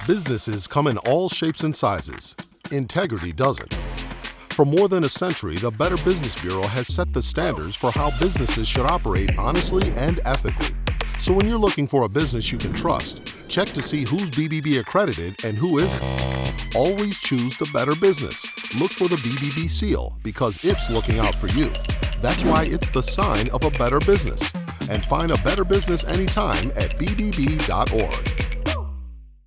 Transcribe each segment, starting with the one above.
Businesses come in all shapes and sizes. Integrity doesn't. For more than a century, the Better Business Bureau has set the standards for how businesses should operate honestly and ethically. So when you're looking for a business you can trust, check to see who's BBB accredited and who isn't. Always choose the Better Business. Look for the BBB seal because it's looking out for you. That's why it's the sign of a better business. And find a better business anytime at bbb.org.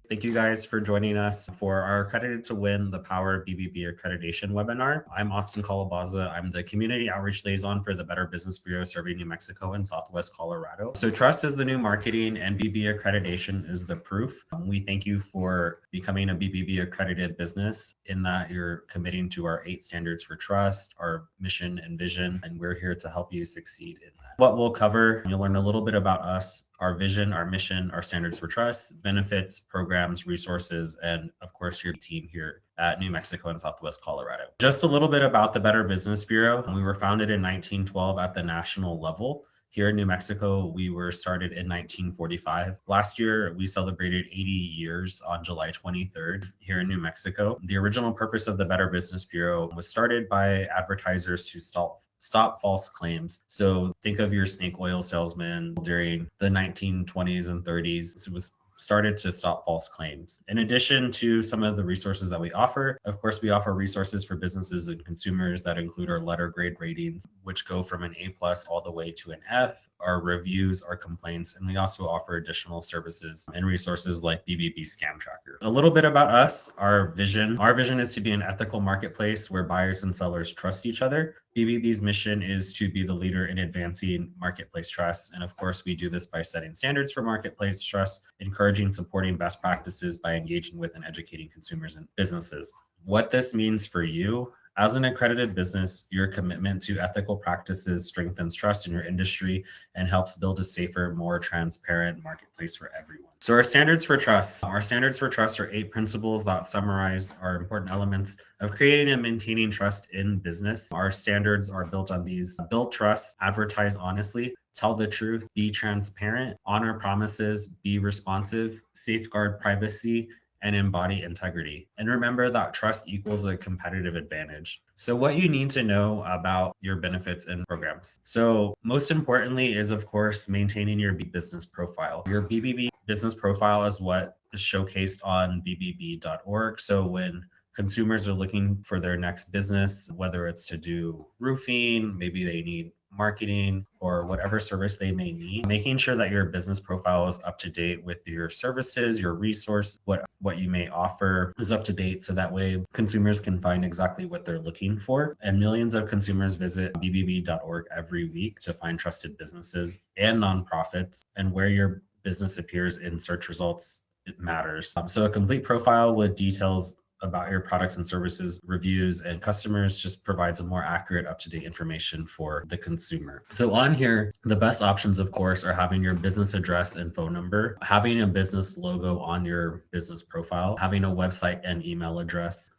Thank you guys for joining us for our Accredited to Win the Power of BBB Accreditation webinar. I'm Austin Calabaza. I'm the Community Outreach Liaison for the Better Business Bureau serving New Mexico and Southwest Colorado. So trust is the new marketing and BBB accreditation is the proof. We thank you for becoming a BBB accredited business in that you're committing to our 8 standards for trust, our mission and vision, and we're here to help you succeed in that. What we'll cover, you'll learn a little bit about us, our vision, our mission, our standards for trust, benefits, programs, resources, and of course your team here at New Mexico and Southwest Colorado. Just a little bit about the Better Business Bureau. We were founded in 1912 at the national level. Here in New Mexico, we were started in 1945. Last year, we celebrated 80 years on July 23rd here in New Mexico. The original purpose of the Better Business Bureau was started by advertisers to stop false claims. So think of your snake oil salesman during the 1920s and 30s. It was started to stop false claims. In addition to some of the resources that we offer, of course, we offer resources for businesses and consumers that include our letter grade ratings, which go from an A+ all the way to an F, our reviews, our complaints, and we also offer additional services and resources like BBB Scam Tracker. A little bit about us, our vision. Our vision is to be an ethical marketplace where buyers and sellers trust each other. BBB's mission is to be the leader in advancing marketplace trust. And of course, we do this by setting standards for marketplace trust, encouraging, supporting best practices by engaging with and educating consumers and businesses. What this means for you, as an accredited business, your commitment to ethical practices strengthens trust in your industry and helps build a safer, more transparent marketplace for everyone. So our standards for trust. Our standards for trust are 8 principles that summarize our important elements of creating and maintaining trust in business. Our standards are built on these: build trust, advertise honestly, tell the truth, be transparent, honor promises, be responsive, safeguard privacy, and embody integrity. And remember that trust equals a competitive advantage. So what you need to know about your benefits and programs. So most importantly is, of course, maintaining your business profile. Your BBB business profile is what is showcased on bbb.org. So when consumers are looking for their next business, whether it's to do roofing, maybe they need marketing or whatever service they may need, making sure that your business profile is up to date with your services, your resource, what you may offer is up to date, so that way consumers can find exactly what they're looking for. And millions of consumers visit bbb.org every week to find trusted businesses and nonprofits, and where your business appears in search results, it matters. So a complete profile with details about your products and services, reviews, and customers just provides a more accurate, up-to-date information for the consumer. So on here, the best options, of course, are having your business address and phone number, having a business logo on your business profile, having a website and email address.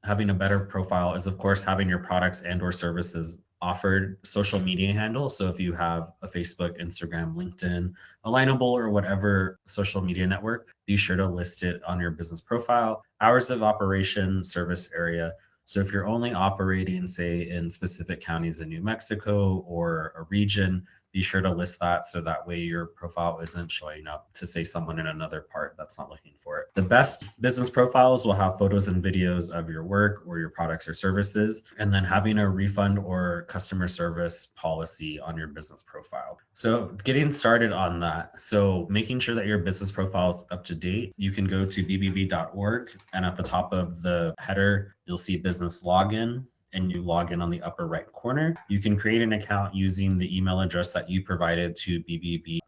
Having a better profile is, of course, having your products and or services offered social media handle. So if you have a Facebook, Instagram, LinkedIn, Alignable, or whatever social media network, be sure to list it on your business profile. Hours of operation, service area. So if you're only operating, say, in specific counties in New Mexico or a region, be sure to list that, so that way your profile isn't showing up to, say, someone in another part that's not looking for it. The best business profiles will have photos and videos of your work or your products or services, and then having a refund or customer service policy on your business profile. So getting started on that. So making sure that your business profile is up to date, you can go to bbb.org, and at the top of the header, you'll see business login, and you log in on the upper right corner. You can create an account using the email address that you provided to BBB,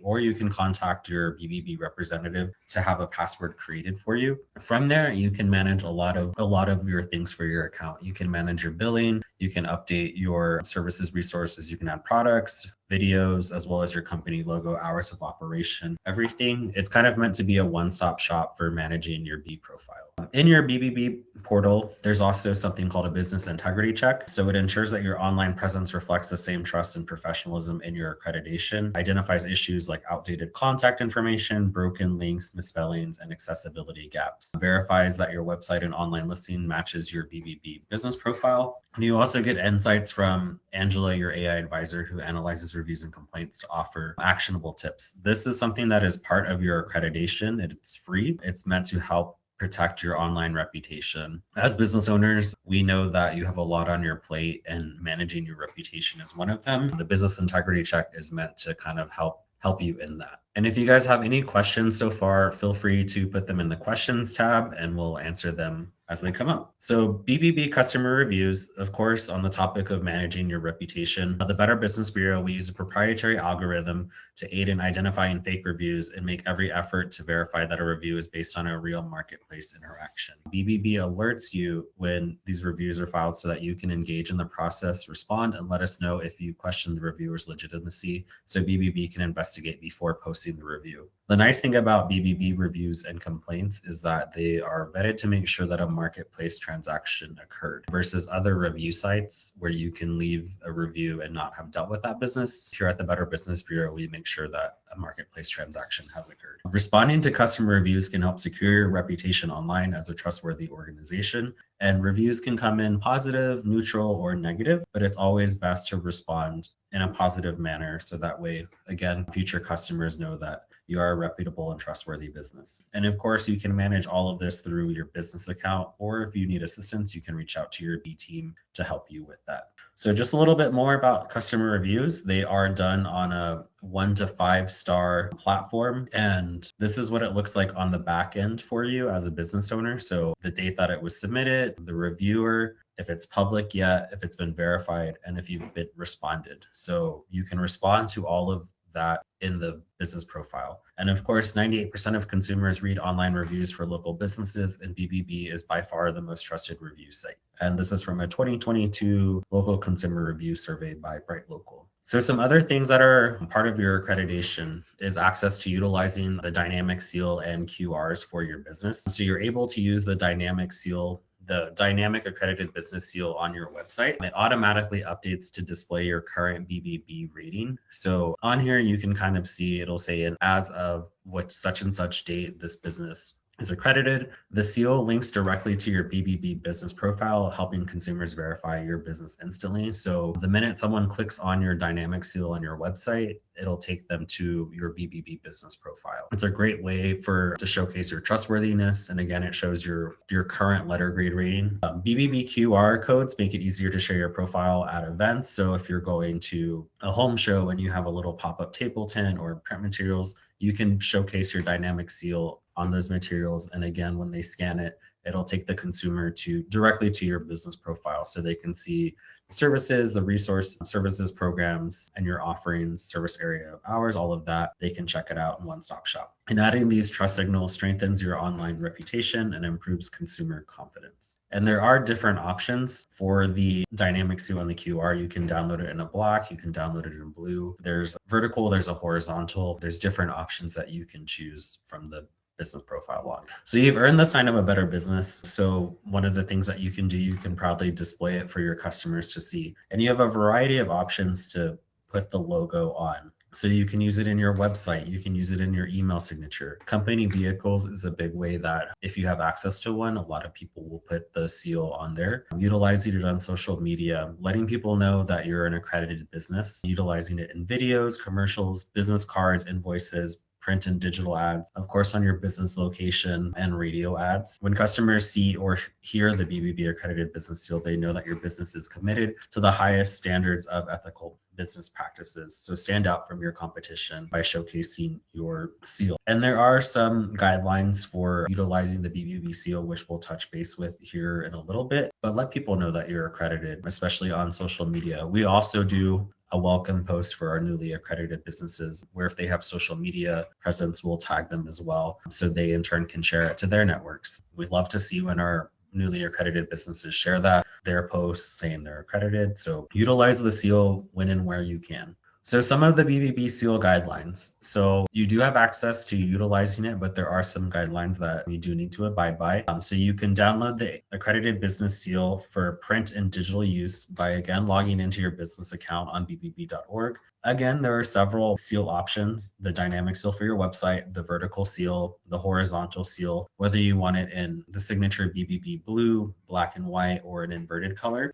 or you can contact your BBB representative to have a password created for you. From there, you can manage a lot of your things for your account. You can manage your billing, You can update your services resources. You can add products, videos, as well as your company logo, hours of operation, everything. It's kind of meant to be a one-stop shop for managing your B profile. In your BBB portal, there's also something called a business integrity check. So it ensures that your online presence reflects the same trust and professionalism in your accreditation, identifies issues like outdated contact information, broken links, misspellings, and accessibility gaps, verifies that your website and online listing matches your BBB business profile. And you also get insights from Angela, your AI advisor, who analyzes reviews and complaints to offer actionable tips. This is something that is part of your accreditation. It's free. It's meant to help protect your online reputation. As business owners, we know that you have a lot on your plate, and managing your reputation is one of them. The business integrity check is meant to kind of help you in that. And if you guys have any questions so far, feel free to put them in the questions tab and we'll answer them as they come up. So BBB customer reviews, of course, on the topic of managing your reputation, the Better Business Bureau, we use a proprietary algorithm to aid in identifying fake reviews and make every effort to verify that a review is based on a real marketplace interaction. BBB alerts you when these reviews are filed so that you can engage in the process, respond, and let us know if you question the reviewer's legitimacy so BBB can investigate before posting the review. The nice thing about BBB reviews and complaints is that they are vetted to make sure that a marketplace transaction occurred versus other review sites where you can leave a review and not have dealt with that business. Here at the Better Business Bureau, we make sure that a marketplace transaction has occurred. Responding to customer reviews can help secure your reputation online as a trustworthy organization. And reviews can come in positive, neutral, or negative, but it's always best to respond in a positive manner. So that way, again, future customers know that you are a reputable and trustworthy business. And of course, you can manage all of this through your business account, or if you need assistance, you can reach out to your B team to help you with that. So just a little bit more about customer reviews. They are done on a 1 to 5 star platform. And this is what it looks like on the back end for you as a business owner. So the date that it was submitted, the reviewer, if it's public yet, if it's been verified, and if you've been responded. So you can respond to all of that in the business profile. And of course, 98% of consumers read online reviews for local businesses, and BBB is by far the most trusted review site. And this is from a 2022 local consumer review survey by Bright Local. So some other things that are part of your accreditation is access to utilizing the dynamic seal and QRs for your business. So you're able to use the dynamic seal, the dynamic accredited business seal on your website. It automatically updates to display your current BBB rating. So on here, you can kind of see, it'll say, and as of what such and such date this business is accredited. The seal links directly to your BBB business profile, helping consumers verify your business instantly. So the minute someone clicks on your dynamic seal on your website, it'll take them to your BBB business profile. It's a great way to showcase your trustworthiness. And again, it shows your current letter grade rating. BBB QR codes make it easier to share your profile at events. So if you're going to a home show and you have a little pop-up table tent or print materials, you can showcase your dynamic seal on those materials. And again, when they scan it, it'll take the consumer directly to your business profile so they can see services, the resource services programs, and your offerings, service area hours, all of that. They can check it out in one-stop shop. And adding these trust signals strengthens your online reputation and improves consumer confidence. And there are different options for the dynamic seal and the QR. You can download it in a black, you can download it in blue. There's vertical, there's a horizontal. There's different options that you can choose from the business profile log. So you've earned the sign of a better business. So one of the things that you can do, you can proudly display it for your customers to see. And you have a variety of options to put the logo on. So you can use it in your website, you can use it in your email signature. Company vehicles is a big way that if you have access to one, a lot of people will put the seal on there. Utilizing it on social media, letting people know that you're an accredited business, utilizing it in videos, commercials, business cards, invoices, print and digital ads, of course, on your business location and radio ads. When customers see or hear the BBB Accredited Business Seal, they know that your business is committed to the highest standards of ethical business practices. So stand out from your competition by showcasing your seal. And there are some guidelines for utilizing the BBB seal, which we'll touch base with here in a little bit, but let people know that you're accredited, especially on social media. We also do a welcome post for our newly accredited businesses, where if they have social media presence, we'll tag them as well, so they in turn can share it to their networks. We'd love to see when our newly accredited businesses share their posts saying they're accredited. So utilize the seal when and where you can. So some of the BBB seal guidelines. So you do have access to utilizing it, but there are some guidelines that you do need to abide by. So you can download the accredited business seal for print and digital use by, again, logging into your business account on bbb.org. Again, there are several seal options: the dynamic seal for your website, the vertical seal, the horizontal seal, whether you want it in the signature BBB blue, black and white, or an inverted color.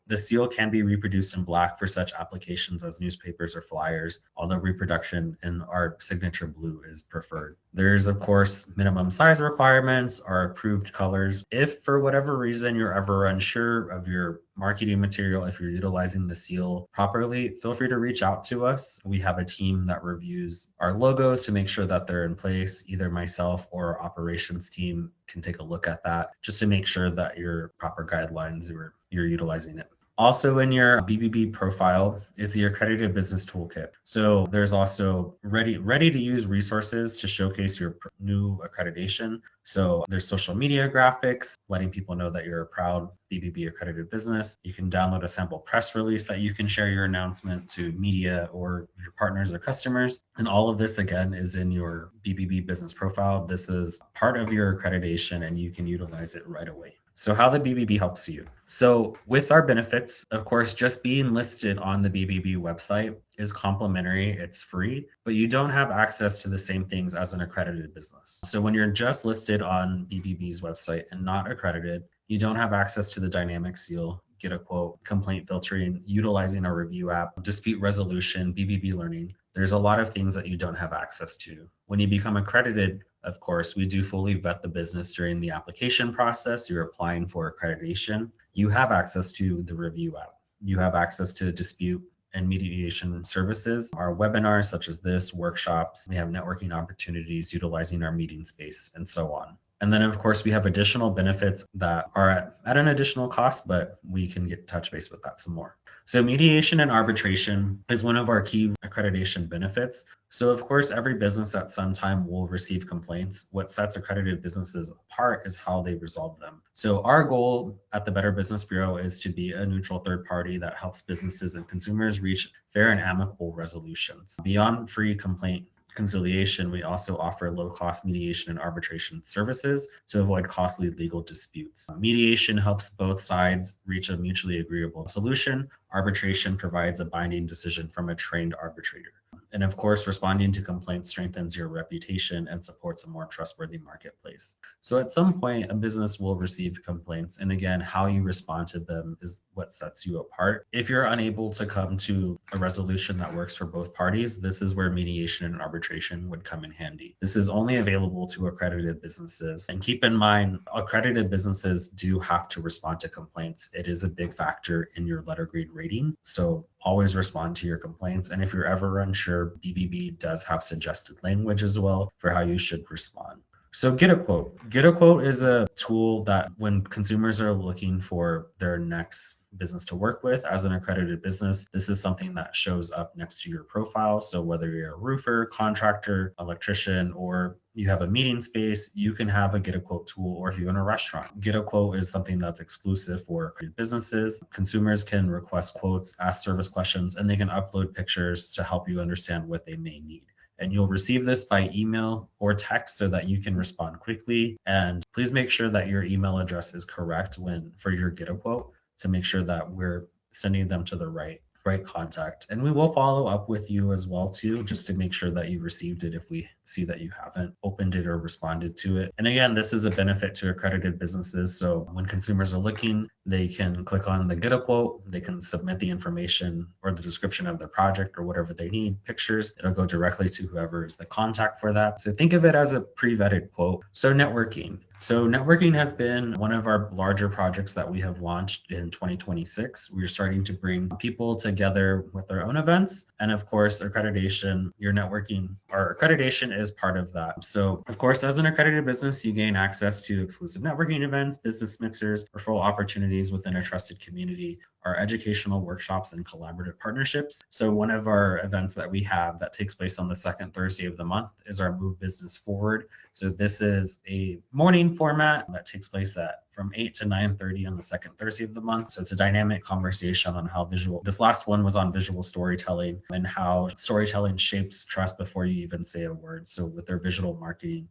The seal can be reproduced in black for such applications as newspapers or flyers, although reproduction in our signature blue is preferred. There's, of course, minimum size requirements, our approved colors. If for whatever reason you're ever unsure of your marketing material, if you're utilizing the seal properly, feel free to reach out to us. We have a team that reviews our logos to make sure that they're in place. Either myself or our operations team can take a look at that just to make sure that your proper guidelines, you're utilizing it. Also in your BBB profile is the Accredited Business Toolkit. So there's also ready to use resources to showcase your new accreditation. So there's social media graphics, letting people know that you're a proud BBB accredited business. You can download a sample press release that you can share your announcement to media or your partners or customers. And all of this, again, is in your BBB business profile. This is part of your accreditation and you can utilize it right away. So how the BBB helps you. So with our benefits, of course, just being listed on the BBB website is complimentary, it's free, but you don't have access to the same things as an accredited business. So when you're just listed on BBB's website and not accredited, you don't have access to the dynamic seal, get a quote, complaint filtering, utilizing our review app, dispute resolution, BBB learning. There's a lot of things that you don't have access to. When you become accredited, of course, we do fully vet the business during the application process. You're applying for accreditation. You have access to the review app. You have access to dispute and mediation services, our webinars such as this, workshops. We have networking opportunities utilizing our meeting space and so on. And then, of course, we have additional benefits that are at an additional cost, but we can touch base with that some more. So mediation and arbitration is one of our key accreditation benefits. So of course, every business at some time will receive complaints. What sets accredited businesses apart is how they resolve them. So our goal at the Better Business Bureau is to be a neutral third party that helps businesses and consumers reach fair and amicable resolutions. Beyond free complaint conciliation, we also offer low-cost mediation and arbitration services to avoid costly legal disputes. Mediation helps both sides reach a mutually agreeable solution. Arbitration provides a binding decision from a trained arbitrator. And of course, responding to complaints strengthens your reputation and supports a more trustworthy marketplace. So at some point, a business will receive complaints. And again, how you respond to them is what sets you apart. If you're unable to come to a resolution that works for both parties, this is where mediation and arbitration would come in handy. This is only available to accredited businesses. And keep in mind, accredited businesses do have to respond to complaints. It is a big factor in your letter grade rating. So always respond to your complaints. And if you're ever unsure, BBB does have suggested language as well for how you should respond. So Get a Quote. Get a Quote is a tool that when consumers are looking for their next business to work with as an accredited business, this is something that shows up next to your profile. So whether you're a roofer, contractor, electrician, or you have a meeting space, you can have a Get a Quote tool, or if you're in a restaurant. Get a Quote is something that's exclusive for accredited businesses. Consumers can request quotes, ask service questions, and they can upload pictures to help you understand what they may need. And you'll receive this by email or text so that you can respond quickly. And please make sure that your email address is correct for your Get a Quote to make sure that we're sending them to the right contact. And we will follow up with you as well too, just to make sure that you received it if we see that you haven't opened it or responded to it. And again, this is a benefit to accredited businesses. So when consumers are looking, they can click on the Get a Quote, they can submit the information or the description of their project or whatever they need, pictures. It'll go directly to whoever is the contact for that. So think of it as a pre-vetted quote. So networking. So networking has been one of our larger projects that we have launched in 2026. We're starting to bring people together with their own events. And of course, accreditation, your networking or accreditation is part of that. So of course, as an accredited business, you gain access to exclusive networking events, business mixers, referral opportunities, opportunities within a trusted community are educational workshops and collaborative partnerships. So one of our events that we have that takes place on the second Thursday of the month is our Move Business Forward. So this is a morning format that takes place from 8 to 9:30 on the second Thursday of the month. So it's a dynamic conversation on how this last one was on visual storytelling and how storytelling shapes trust before you even say a word. So with their visual marketing,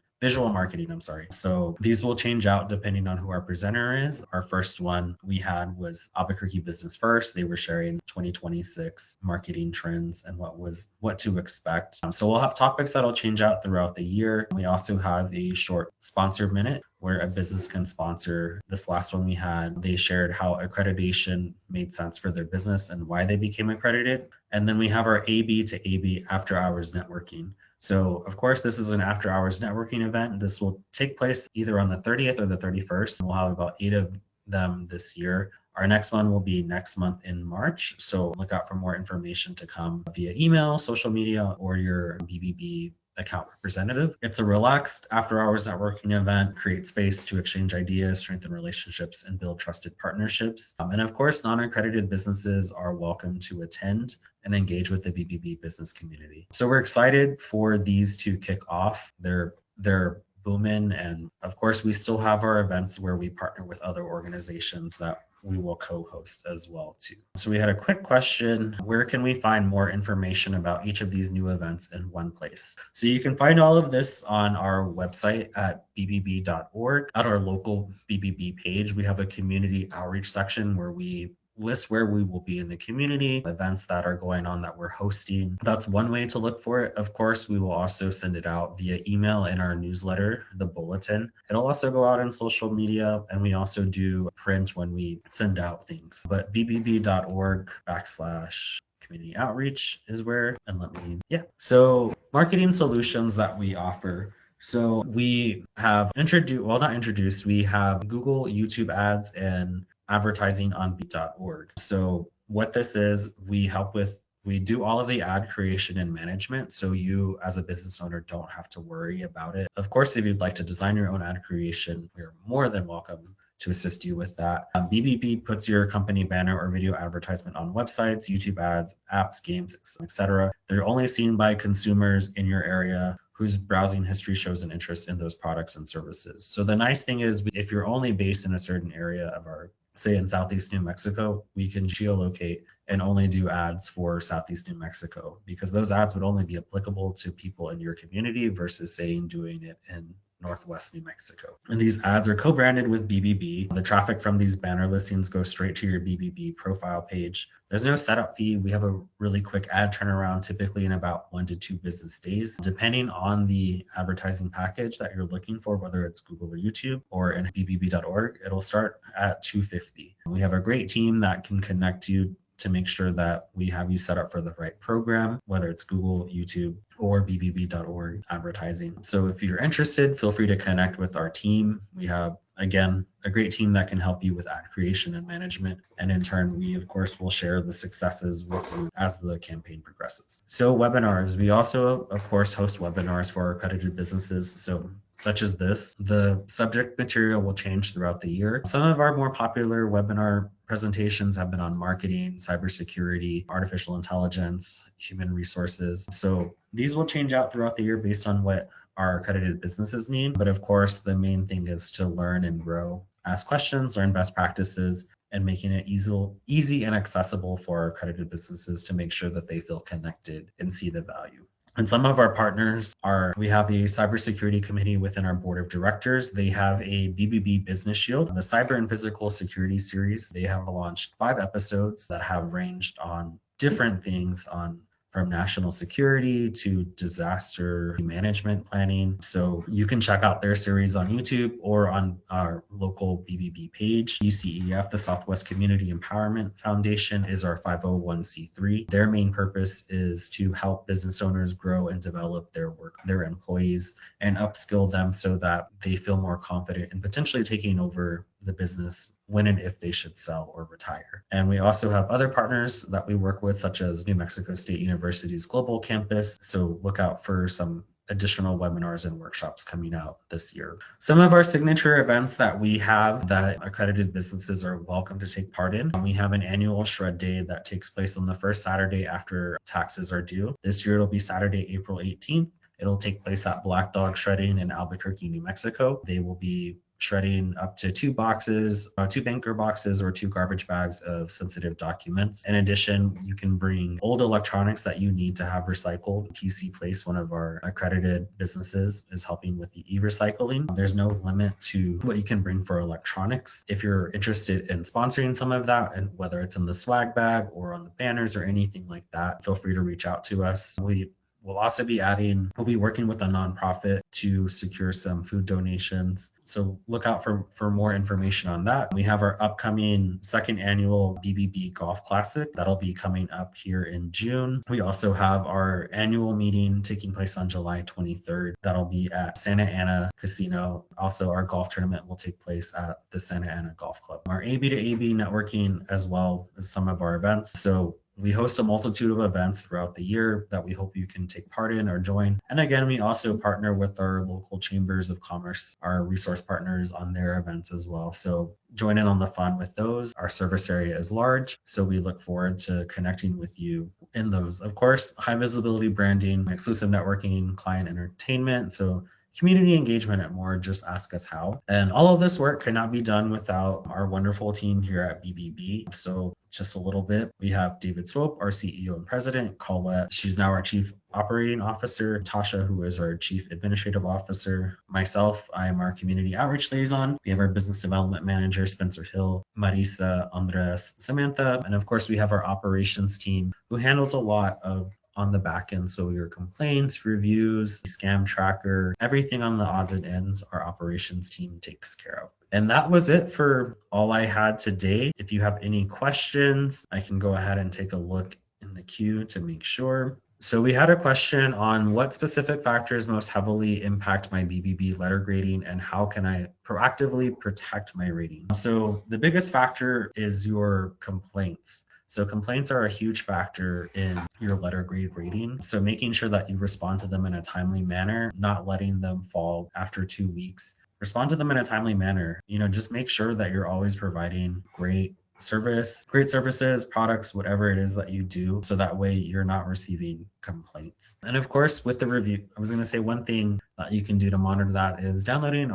So these will change out depending on who our presenter is. Our first one we had was Albuquerque Business First. They were sharing 2026 marketing trends and what to expect. So we'll have topics that'll change out throughout the year. We also have a short sponsor minute where a business can sponsor. This last one we had, they shared how accreditation made sense for their business and why they became accredited. And then we have our AB to AB after hours networking. So of course, this is an after hours networking event. This will take place either on the 30th or the 31st. We'll have about 8 of them this year. Our next one will be next month in March. So look out for more information to come via email, social media, or your BBB account representative. It's a relaxed after hours networking event, create space to exchange ideas, strengthen relationships, and build trusted partnerships. And of course, non-accredited businesses are welcome to attend and engage with the BBB business community. So we're excited for these to kick off. They're booming. And of course, we still have our events where we partner with other organizations that we will co-host as well too. So we had a quick question: where can we find more information about each of these new events in one place? So you can find all of this on our website at bbb.org. At our local BBB page, we have a community outreach section where we list where we will be in the community, events that are going on that we're hosting. That's one way to look for it. Of course, we will also send it out via email in our newsletter, the bulletin. It'll also go out in social media, and we also do print when we send out things. But bbb.org/community outreach is where, So marketing solutions that we offer. So we have we have Google, YouTube ads, and advertising on beat.org. So what this is, we do all of the ad creation and management. So you as a business owner don't have to worry about it. Of course, if you'd like to design your own ad creation, we're more than welcome to assist you with that. BBB puts your company banner or video advertisement on websites, YouTube ads, apps, games, etc. They're only seen by consumers in your area whose browsing history shows an interest in those products and services. So the nice thing is, if you're only based in a certain area of say in Southeast New Mexico, we can geolocate and only do ads for Southeast New Mexico, because those ads would only be applicable to people in your community versus doing it in Northwest New Mexico. And these ads are co-branded with BBB. The traffic from these banner listings goes straight to your BBB profile page. There's no setup fee. We have a really quick ad turnaround, typically in about 1 to 2 business days, depending on the advertising package that you're looking for, whether it's Google or YouTube or in bbb.org. It'll start at $250. We have a great team that can connect you to make sure that we have you set up for the right program, whether it's Google, YouTube, or bbb.org advertising. So if you're interested, feel free to connect with our team. We have, again, a great team that can help you with ad creation and management. And in turn, we, of course, will share the successes with you as the campaign progresses. So webinars, we also, of course, host webinars for our accredited businesses. So such as this, the subject material will change throughout the year. Some of our more popular webinar presentations have been on marketing, cybersecurity, artificial intelligence, human resources. So these will change out throughout the year based on what our accredited businesses need. But of course, the main thing is to learn and grow, ask questions, learn best practices, and making it easy and accessible for our accredited businesses to make sure that they feel connected and see the value. And some of our partners we have a cybersecurity committee within our board of directors. They have a BBB Business Shield, the Cyber and Physical Security series. They have launched 5 episodes that have ranged on different things from national security to disaster management planning. So you can check out their series on YouTube or on our local BBB page. UCEF, the Southwest Community Empowerment Foundation, is our 501c3. Their main purpose is to help business owners grow and develop their employees and upskill them so that they feel more confident in potentially taking over the business when and if they should sell or retire. And we also have other partners that we work with, such as New Mexico State University's Global Campus. So look out for some additional webinars and workshops coming out this year. Some of our signature events that we have that accredited businesses are welcome to take part in. We have an annual shred day that takes place on the first Saturday after taxes are due. This year it'll be Saturday, April 18th. It'll take place at Black Dog Shredding in Albuquerque, New Mexico. They will be shredding up to 2 banker boxes or 2 garbage bags of sensitive documents. In addition, you can bring old electronics that you need to have recycled. PC Place, one of our accredited businesses, is helping with the e-recycling. There's no limit to what you can bring for electronics. If you're interested in sponsoring some of that, and whether it's in the swag bag or on the banners or anything like that, feel free to reach out to us. We'll also be we'll be working with a nonprofit to secure some food donations. So look out for more information on that. We have our upcoming 2nd annual BBB Golf Classic. That'll be coming up here in June. We also have our annual meeting taking place on July 23rd. That'll be at Santa Ana Casino. Also, our golf tournament will take place at the Santa Ana Golf Club. Our AB to AB networking as well as some of our events. So we host a multitude of events throughout the year that we hope you can take part in or join. And again, we also partner with our local chambers of commerce, our resource partners, on their events as well. So join in on the fun with those. Our service area is large, so we look forward to connecting with you in those. Of course, high visibility branding, exclusive networking, client entertainment. So community engagement and more, just ask us how. And all of this work cannot be done without our wonderful team here at BBB. So just a little bit, we have David Swope, our CEO and president, Colette, she's now our chief operating officer, Tasha, who is our chief administrative officer, myself, I am our community outreach liaison. We have our business development manager, Spencer Hill, Marisa, Andres, Samantha, and of course we have our operations team who handles a lot on the back end. So your complaints, reviews, scam tracker, everything on the odds and ends, our operations team takes care of. And that was it for all I had today. If you have any questions, I can go ahead and take a look in the queue to make sure. So we had a question on what specific factors most heavily impact my BBB letter grading and how can I proactively protect my rating? So the biggest factor is your complaints. So complaints are a huge factor in your letter grade rating. So making sure that you respond to them in a timely manner, not letting them fall after 2 weeks. Respond to them in a timely manner. Just make sure that you're always providing great services, products, whatever it is that you do. So that way you're not receiving complaints. And of course, with the review, I was going to say one thing that you can do to monitor that is downloading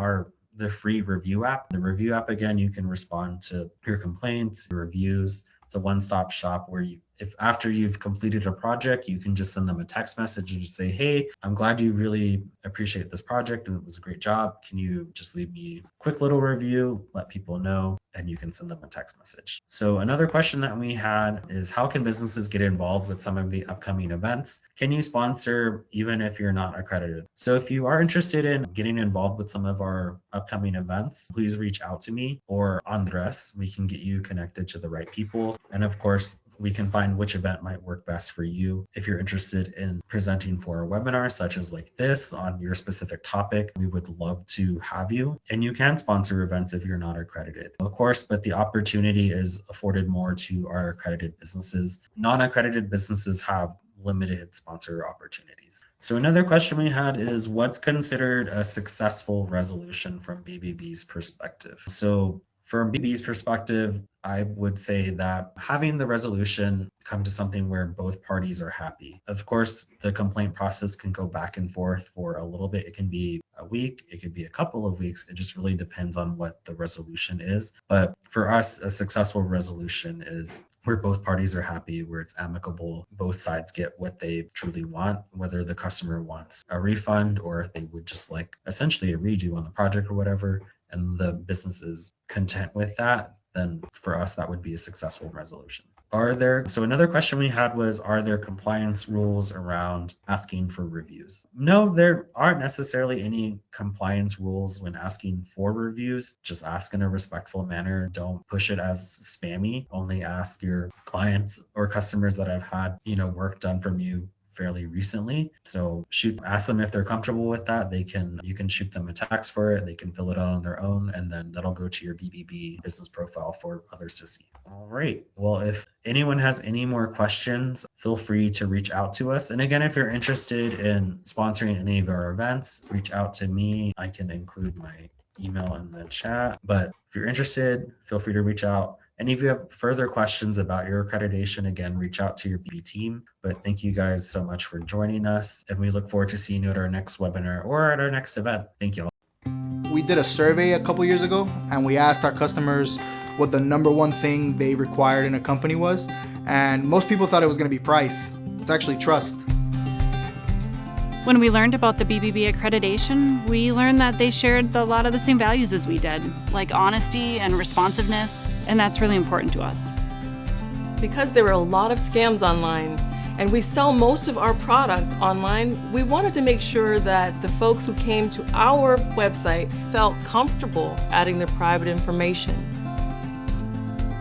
the free review app. The review app, again, you can respond to your complaints, your reviews. It's a one-stop shop where if after you've completed a project, you can just send them a text message and just say, hey, I'm glad you really appreciate this project and it was a great job. Can you just leave me a quick little review, let people know, and you can send them a text message. So another question that we had is how can businesses get involved with some of the upcoming events? Can you sponsor even if you're not accredited? So if you are interested in getting involved with some of our upcoming events, please reach out to me or Andres. We can get you connected to the right people. And of course, we can find which event might work best for you. If you're interested in presenting for a webinar such as like this on your specific topic, we would love to have you. And you can sponsor events if you're not accredited, of course, but the opportunity is afforded more to our accredited businesses. Non-accredited businesses have limited sponsor opportunities. So another question we had is what's considered a successful resolution from BBB's perspective? So from BBB's perspective, I would say that having the resolution come to something where both parties are happy. Of course, the complaint process can go back and forth for a little bit. It can be a week, it could be a couple of weeks. It just really depends on what the resolution is. But for us, a successful resolution is where both parties are happy, where it's amicable, both sides get what they truly want, whether the customer wants a refund or if they would just like essentially a redo on the project or whatever, and the business is content with that, then for us, that would be a successful resolution. So another question we had was, are there compliance rules around asking for reviews? No, there aren't necessarily any compliance rules when asking for reviews. Just ask in a respectful manner. Don't push it as spammy. Only ask your clients or customers that have had, work done from you fairly recently. So ask them if they're comfortable with that. You can shoot them a text for it. They can fill it out on their own, and then that'll go to your BBB business profile for others to see. All right. Well, if anyone has any more questions, feel free to reach out to us. And again, if you're interested in sponsoring any of our events, reach out to me. I can include my email in the chat. But if you're interested, feel free to reach out. And if you have further questions about your accreditation, again, reach out to your BB team. But thank you guys so much for joining us. And we look forward to seeing you at our next webinar or at our next event. Thank you all. We did a survey a couple years ago, and we asked our customers what the number one thing they required in a company was, and most people thought it was going to be price. It's actually trust. When we learned about the BBB accreditation, we learned that they shared a lot of the same values as we did, like honesty and responsiveness, and that's really important to us. Because there were a lot of scams online, and we sell most of our product online, we wanted to make sure that the folks who came to our website felt comfortable adding their private information.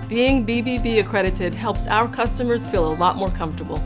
Being BBB accredited helps our customers feel a lot more comfortable.